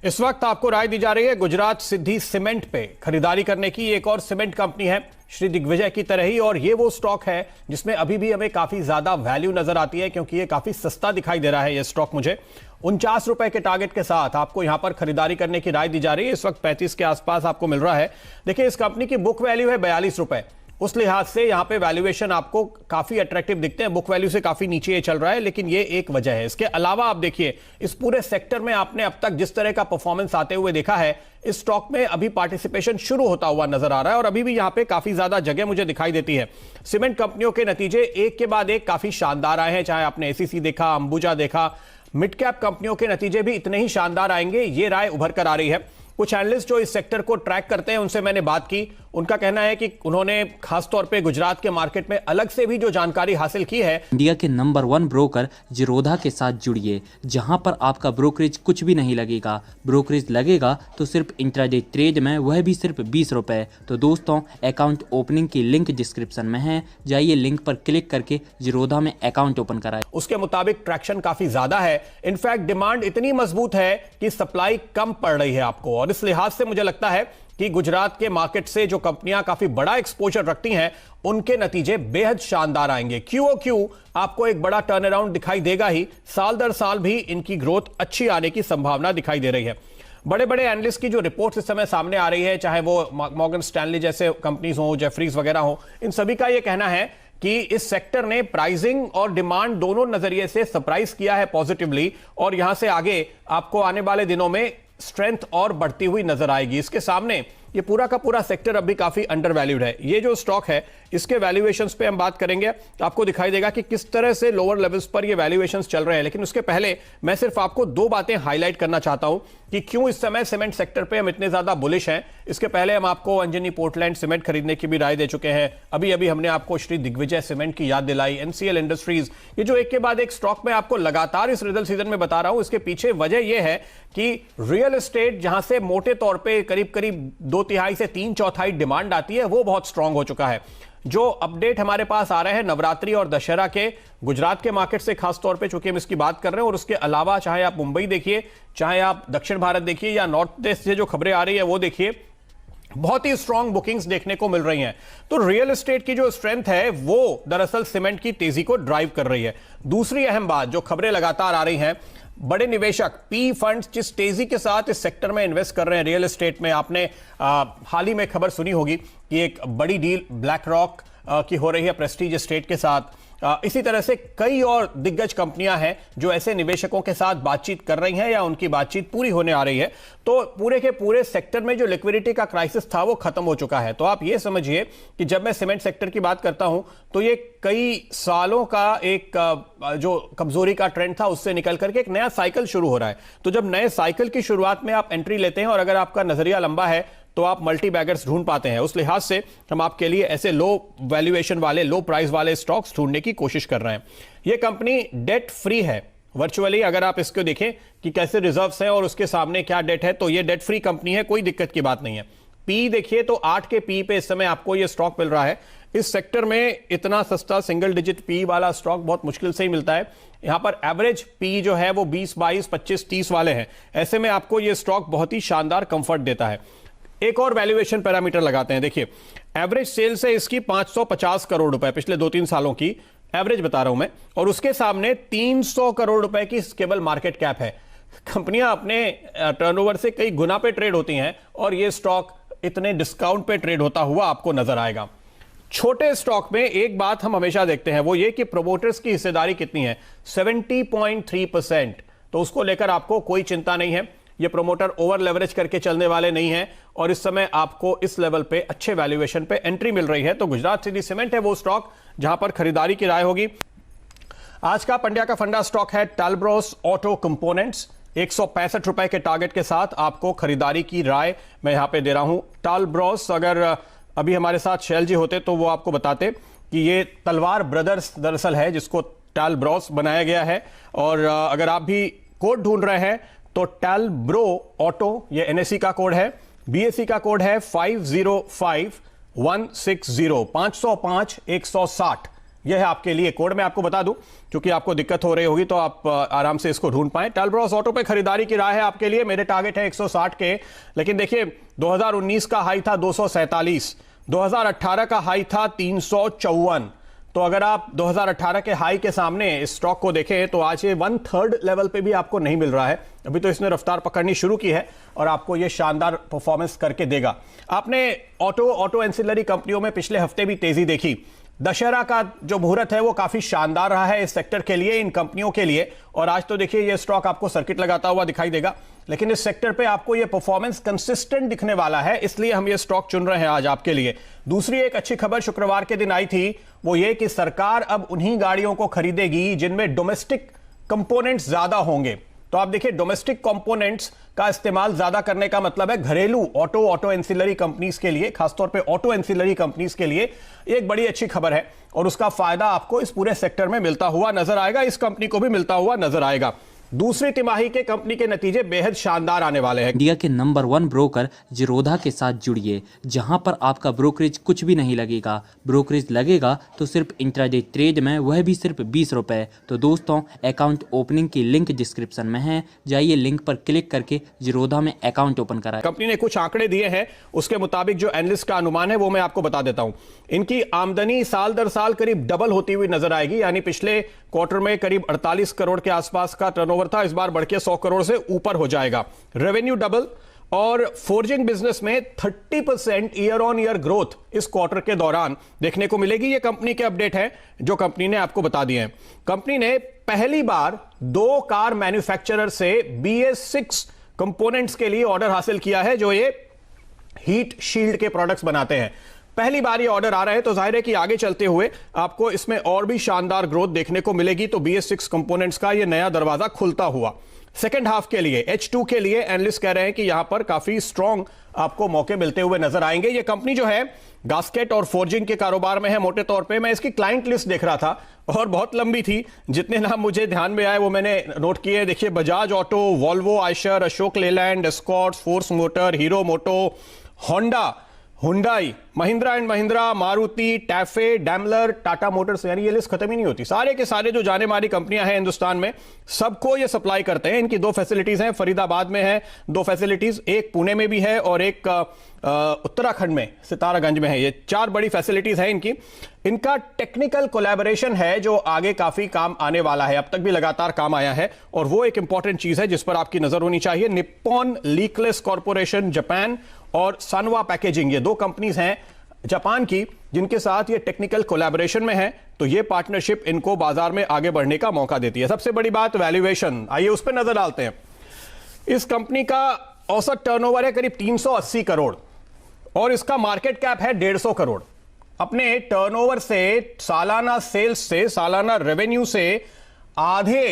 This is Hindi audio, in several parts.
इस वक्त आपको राय दी जा रही है गुजरात सिद्धि सीमेंट पे खरीदारी करने की। एक और सीमेंट कंपनी है श्री दिग्विजय की तरह ही, और ये वो स्टॉक है जिसमें अभी भी हमें काफी ज्यादा वैल्यू नजर आती है, क्योंकि ये काफी सस्ता दिखाई दे रहा है। ये स्टॉक मुझे 49 रुपए के टारगेट के साथ आपको यहां पर खरीदारी करने की राय दी जा रही है। इस वक्त 35 के आसपास आपको मिल रहा है। देखिए, इस कंपनी की बुक वैल्यू है 42 रुपए। उस लिहाज से यहां पे वैल्यूएशन आपको काफी अट्रैक्टिव दिखते हैं। बुक वैल्यू से काफी नीचे ये चल रहा है, लेकिन ये एक वजह है। इसके अलावा आप देखिए, इस पूरे सेक्टर में आपने अब तक जिस तरह का परफॉर्मेंस आते हुए देखा है, इस स्टॉक में अभी पार्टिसिपेशन शुरू होता हुआ नजर आ रहा है और अभी भी यहां पे काफी ज्यादा जगह मुझे दिखाई देती है। सीमेंट कंपनियों के नतीजे एक के बाद एक काफी शानदार आए हैं। चाहे आपने एसीसी देखा, अंबुजा देखा, मिड कैप कंपनियों के नतीजे भी इतने ही शानदार आएंगे, ये राय उभर कर आ रही है। कुछ एनालिस्ट जो इस सेक्टर को ट्रैक करते हैं, उनसे मैंने बात की। उनका कहना है कि उन्होंने खासतौर पे गुजरात के मार्केट में अलग से भी जो जानकारी हासिल की है। इंडिया के नंबर 1 ब्रोकर जिरोधा के साथ जुड़िए, जहां पर आपका ब्रोकरेज कुछ भी नहीं लगेगा। ब्रोकरेज लगेगा तो सिर्फ इंट्राडे ट्रेड में, वह भी सिर्फ 20 रुपए। तो दोस्तों, अकाउंट ओपनिंग की लिंक डिस्क्रिप्शन में है, जाइए लिंक पर क्लिक करके जिरोधा में अकाउंट ओपन कराएं। उसके मुताबिक ट्रैक्शन काफी ज्यादा है। इनफैक्ट डिमांड इतनी मजबूत है कि सप्लाई कम पड़ रही है आपको, और इस लिहाज से मुझे लगता है कि गुजरात के मार्केट से जो कंपनियां काफी बड़ा एक्सपोजर रखती हैं, उनके नतीजे बेहद शानदार आएंगे। क्यूओक्यू आपको एक बड़ा टर्न अराउंड दिखाई देगा ही, साल दर साल भी इनकी ग्रोथ अच्छी आने की संभावना दिखाई दे रही है। बड़े बड़े एनालिस्ट की जो रिपोर्ट इस समय सामने आ रही है, चाहे वो मॉर्गन स्टैनली जैसे कंपनीज हो, जेफरीज वगैरह हो, इन सभी का यह कहना है कि इस सेक्टर ने प्राइसिंग और डिमांड दोनों नजरिए से सरप्राइज किया है पॉजिटिवली, और यहां से आगे आपको आने वाले दिनों में स्ट्रेंथ और बढ़ती हुई नजर आएगी। इसके सामने ये पूरा का पूरा सेक्टर अभी काफी अंडर वैल्यूड है। ये जो स्टॉक है, इसके वैल्यूएशंस पे हम बात करेंगे, आपको दिखाई देगा कि किस तरह से लोअर लेवल्स पर ये वैल्यूएशंस चल रहे हैं। लेकिन उसके पहले मैं सिर्फ आपको दो बातें हाईलाइट करना चाहता हूं कि क्यों इस समय सीमेंट सेक्टर पे हम इतने ज्यादा बुलिश हैं। इसके पहले हम आपको अंजनी पोर्टलैंड सीमेंट खरीदने की भी राय दे चुके हैं। अभी अभी हमने आपको श्री दिग्विजय सीमेंट की याद दिलाई, एनसीएल इंडस्ट्रीज। ये जो एक के बाद एक स्टॉक में आपको लगातार इस रिजल्ट सीजन में बता रहा हूं, इसके पीछे वजह यह है कि रियल एस्टेट जहां से मोटे तौर पे करीब करीब 2/3 से 3/4 डिमांड आती है, वो बहुत स्ट्रांग हो चुका है। जो अपडेट हमारे पास आ रहे हैं नवरात्रि और दशहरा के गुजरात के मार्केट से खास तौर पे, चूंकि हम इसकी बात कर रहे हैं, और उसके अलावा चाहे आप मुंबई देखिए, चाहे आप दक्षिण भारत देखिए, या नॉर्थ ईस्ट से जो खबरें आ रही है वो देखिए, बहुत ही स्ट्रांग बुकिंग्स देखने को मिल रही हैं। तो रियल एस्टेट की जो स्ट्रेंथ है वो दरअसल सीमेंट की तेजी को ड्राइव कर रही है। दूसरी अहम बात, जो खबरें लगातार आ रही हैं, बड़े निवेशक पी फंड्स जिस तेजी के साथ इस सेक्टर में इन्वेस्ट कर रहे हैं रियल एस्टेट में। आपने हाल ही में खबर सुनी होगी कि एक बड़ी डील ब्लैक रॉक की हो रही है प्रेस्टीज एस्टेट के साथ। इसी तरह से कई और दिग्गज कंपनियां हैं जो ऐसे निवेशकों के साथ बातचीत कर रही हैं या उनकी बातचीत पूरी होने आ रही है। तो पूरे के पूरे सेक्टर में जो लिक्विडिटी का क्राइसिस था वो खत्म हो चुका है। तो आप ये समझिए कि जब मैं सीमेंट सेक्टर की बात करता हूं, तो ये कई सालों का एक जो कमजोरी का ट्रेंड था, उससे निकल करके एक नया साइकिल शुरू हो रहा है। तो जब नए साइकिल की शुरुआत में आप एंट्री लेते हैं, और अगर आपका नजरिया लंबा है, तो आप मल्टी बैगर्स ढूंढ पाते हैं। उस लिहाज से हम आपके लिए ऐसे लो वैल्यूएशन वाले, लो प्राइस वाले स्टॉक्स ढूंढने की कोशिश कर रहे हैं। यह कंपनी डेट फ्री है वर्चुअली। अगर आप इसको देखें कि कैसे रिजर्व्स हैं और उसके सामने क्या डेट है, तो यह डेट फ्री कंपनी है, कोई दिक्कत की बात नहीं है। पी देखिए तो 8 के पी पे इस समय आपको यह स्टॉक मिल रहा है। इस सेक्टर में इतना सस्ता सिंगल डिजिट पी वाला स्टॉक बहुत मुश्किल से ही मिलता है। यहां पर एवरेज पी जो है वो 20, 22, 25, 30 वाले हैं। ऐसे में आपको यह स्टॉक बहुत ही शानदार कंफर्ट देता है। एक और वैल्यूएशन पैरामीटर लगाते हैं। देखिए, एवरेज सेल्स है इसकी 550 करोड़ रुपए, पिछले 2-3 सालों की एवरेज बता रहा हूं मैं, और उसके सामने 300 करोड़ रुपए की केवल मार्केट कैप है। कंपनियां अपने टर्नओवर से कई गुना पे ट्रेड होती हैं, और यह स्टॉक इतने डिस्काउंट पे ट्रेड होता हुआ आपको नजर आएगा। छोटे स्टॉक में एक बात हम हमेशा देखते हैं, वो ये कि प्रोमोटर्स की हिस्सेदारी कितनी है, 70.3%। तो उसको लेकर आपको कोई चिंता नहीं है। ये प्रोमोटर ओवर लेवरेज करके चलने वाले नहीं हैं, और इस समय आपको इस लेवल पे अच्छे वैल्यूएशन पे एंट्री मिल रही है। तो गुजरात सिटी सीमेंट है वो स्टॉक जहां पर खरीदारी की राय होगी। आज का पंड्या का फंडा स्टॉक है टालब्रोस ऑटो कंपोनेंट्स। 165 रुपए के टारगेट के साथ आपको खरीदारी की राय मैं यहां पे दे रहा हूं। टालब्रोस, अगर अभी हमारे साथ शैल जी होते तो वो आपको बताते कि ये तलवार ब्रदर्स दरअसल है जिसको टालब्रोस बनाया गया है। और अगर आप भी कोड ढूंढ रहे हैं तो टालब्रो ऑटो, ये एनएससी का कोड है, बीएससी का कोड है 505160, 505 160। यह है आपके लिए कोड। मैं आपको बता दूं, क्योंकि आपको दिक्कत हो रही होगी तो आप आराम से इसको ढूंढ पाएं। टलब्रॉस ऑटो पे खरीदारी की राय है आपके लिए। मेरे टारगेट है 160 के, लेकिन देखिए 2019 का हाई था 247, 2018 का हाई था 354। तो अगर आप 2018 के हाई के सामने इस स्टॉक को देखें तो आज ये 1/3 लेवल पे भी आपको नहीं मिल रहा है। अभी तो इसने रफ्तार पकड़नी शुरू की है और आपको ये शानदार परफॉर्मेंस करके देगा। आपने ऑटो एंसिलरी कंपनियों में पिछले हफ्ते भी तेजी देखी। दशहरा का जो मुहूर्त है वो काफी शानदार रहा है इस सेक्टर के लिए, इन कंपनियों के लिए। और आज तो देखिए ये स्टॉक आपको सर्किट लगाता हुआ दिखाई देगा, लेकिन इस सेक्टर पे आपको ये परफॉर्मेंस कंसिस्टेंट दिखने वाला है, इसलिए हम ये स्टॉक चुन रहे हैं आज आपके लिए। दूसरी एक अच्छी खबर शुक्रवार के दिन आई थी, वो ये कि सरकार अब उन्हीं गाड़ियों को खरीदेगी जिनमें डोमेस्टिक कंपोनेंट्स ज्यादा होंगे। तो आप देखिए डोमेस्टिक कंपोनेंट्स का इस्तेमाल ज्यादा करने का मतलब है घरेलू ऑटो एंसिलरी कंपनीज के लिए, खासतौर पे ऑटो एंसिलरी कंपनीज के लिए एक बड़ी अच्छी खबर है और उसका फायदा आपको इस पूरे सेक्टर में मिलता हुआ नजर आएगा, इस कंपनी को भी मिलता हुआ नजर आएगा। दूसरी तिमाही के कंपनी के नतीजे बेहद शानदार आने वाले हैं। इंडिया के नंबर 1 ब्रोकर जिरोधा के साथ जुड़िए, जहां पर आपका ब्रोकरेज कुछ भी नहीं लगेगा। ब्रोकरेज लगेगा तो सिर्फ इंट्राडे ट्रेड में, वह भी सिर्फ 20 रुपए। तो दोस्तों अकाउंट ओपनिंग की लिंक डिस्क्रिप्शन में है, जाइए लिंक पर क्लिक करके जिरोधा में अकाउंट ओपन कराएं। कंपनी ने कुछ आंकड़े दिए हैं, उसके मुताबिक जो एनालिस्ट का अनुमान है वो मैं आपको बता देता हूं। इनकी आमदनी साल दर साल करीब डबल होती हुई नजर आएगी, यानी पिछले क्वार्टर में करीब 48 करोड़ के आसपास का टर्नओवर था, इस बार बढ़ के 100 करोड़ से ऊपर हो जाएगा। रेवेन्यू डबल और फोर्जिंग बिजनेस में 30% ईयर ऑन ईयर ग्रोथ इस क्वार्टर के दौरान देखने को मिलेगी। ये कंपनी के अपडेट है जो कंपनी ने आपको बता दिए हैं। कंपनी ने पहली बार 2 कार मैन्युफैक्चरर से BS6 कंपोनेंट्स के लिए ऑर्डर हासिल किया है, जो ये हीट शील्ड के प्रोडक्ट्स बनाते हैं। पहली बार ये ऑर्डर आ रहा है तो जाहिर है कि आगे चलते हुए आपको इसमें और भी शानदार ग्रोथ देखने को मिलेगी। तो BS6 कंपोनेंट्स का ये नया दरवाजा खुलता हुआ सेकंड हाफ के लिए, H2 के लिए एनालिस्ट कह रहे हैं कि यहां पर काफी स्ट्रॉन्ग आपको मौके मिलते हुए नजर आएंगे। ये कंपनी जो है गास्केट और फोर्जिंग के कारोबार में है मोटे तौर पे। मैं इसकी क्लाइंट लिस्ट देख रहा था और बहुत लंबी थी, जितने नाम मुझे ध्यान में आए वो मैंने नोट किए। देखिए Bajaj Auto, Volvo, Eicher, Ashok Leyland, Escort, Force Motor, Hero Moto, Honda, Hyundai, Mahindra and Mahindra, Maruti, TAFE, Daimler, Tata Motors, यानी ये लिस्ट खत्म ही नहीं होती। सारे के सारे जो जाने मानी कंपनियां हैं हिंदुस्तान में, सबको ये सप्लाई करते हैं। इनकी 2 फैसिलिटीज हैं, फरीदाबाद में है 2 फैसिलिटीज, एक पुणे में भी है और एक उत्तराखंड में सितारागंज में है। ये 4 बड़ी फैसिलिटीज हैं इनकी। इनका टेक्निकल कोलैबोरेशन है जो आगे काफी काम आने वाला है, अब तक भी लगातार काम आया है, और वो एक इंपॉर्टेंट चीज है जिस पर आपकी नजर होनी चाहिए। निप्पॉन लीकलेस कॉर्पोरेशन जापान और सानवा पैकेजिंग, ये 2 कंपनीज हैं जापान की जिनके साथ ये टेक्निकल कोलैबोरेशन में है। तो ये पार्टनरशिप इनको बाजार में आगे बढ़ने का मौका देती है। सबसे बड़ी बात वैल्यूएशन, आइए उस पर नजर डालते हैं। इस कंपनी का औसत टर्नओवर है करीब 380 करोड़ और इसका मार्केट कैप है 150 करोड़। अपने टर्नओवर से, सालाना सेल्स से, सालाना रेवेन्यू से आधे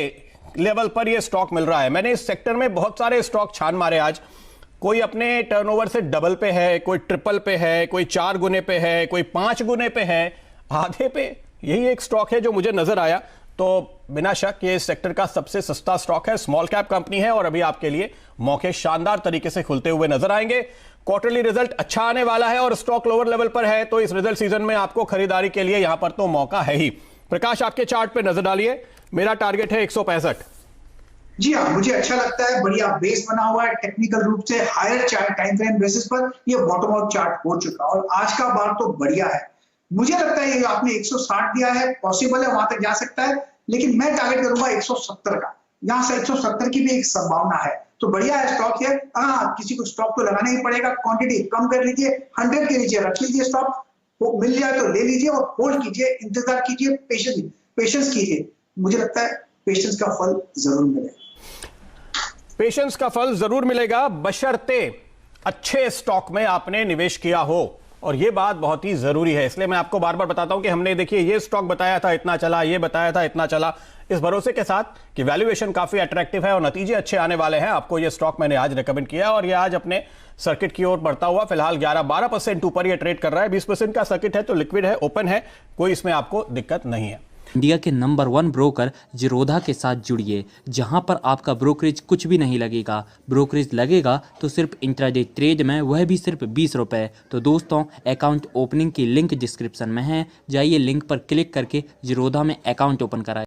लेवल पर यह स्टॉक मिल रहा है। मैंने इस सेक्टर में बहुत सारे स्टॉक छान मारे आज, कोई अपने टर्नओवर से डबल पे है, कोई ट्रिपल पे है, कोई 4 गुने पे है, कोई 5 गुने पे है, आधे पे यही एक स्टॉक है जो मुझे नजर आया। तो बिना शक ये इस सेक्टर का सबसे सस्ता स्टॉक है, स्मॉल कैप कंपनी है और अभी आपके लिए मौके शानदार तरीके से खुलते हुए नजर आएंगे। क्वार्टरली रिजल्ट अच्छा आने वाला है और स्टॉक लोअर लेवल पर है, तो इस रिजल्ट सीजन में आपको खरीदारी के लिए यहां पर तो मौका है ही। प्रकाश आपके चार्ट पे नजर डालिए, मेरा टारगेट है 165। जी हाँ, मुझे अच्छा लगता है, बढ़िया बेस बना हुआ है, टेक्निकल रूप से higher chart time frame basis पर ये बॉटम आउट चार्ट हो चुका और आज का बार तो बढ़िया है। मुझे लगता है ये आपने 160 दिया है, पॉसिबल है वहां तक जा सकता है, लेकिन मैं टारगेट करूंगा 170 का। यहाँ से 170 की भी एक संभावना है, तो बढ़िया है स्टॉक है। हाँ, किसी को स्टॉक तो लगाना ही पड़ेगा, क्वांटिटी कम कर लीजिए, 100 के नीचे रख लीजिए स्टॉक, वो मिल जाए तो ले लीजिए और होल्ड कीजिए, इंतजार कीजिए, पेशेंस कीजिए। मुझे लगता है पेशेंस का फल जरूर मिलेगा। पेशेंस का फल जरूर मिलेगा, बशर्ते अच्छे स्टॉक में आपने निवेश किया हो, और यह बात बहुत ही जरूरी है। इसलिए मैं आपको बार बार बताता हूं कि हमने देखिए ये स्टॉक बताया था इतना चला, ये बताया था इतना चला, इस भरोसे के साथ कि वैल्यूएशन काफी अट्रैक्टिव है और नतीजे अच्छे आने वाले हैं। आपको ये स्टॉक मैंने आज रिकमेंड किया और ये आज अपने सर्किट की ओर बढ़ता हुआ फिलहाल 11-12% ऊपर ये ट्रेड कर रहा है। 20% का सर्किट है तो लिक्विड है, ओपन है, कोई इसमें आपको दिक्कत नहीं है। इंडिया के नंबर 1 ब्रोकर जीरोधा के साथ जुड़िए, जहां पर आपका ब्रोकरेज कुछ भी नहीं लगेगा। ब्रोकरेज लगेगा तो सिर्फ इंट्राडे ट्रेड में, वह भी सिर्फ 20 रुपए। तो दोस्तों, अकाउंट ओपनिंग की लिंक डिस्क्रिप्शन में है, जाइए लिंक पर क्लिक करके जीरोधा में अकाउंट ओपन कराएं।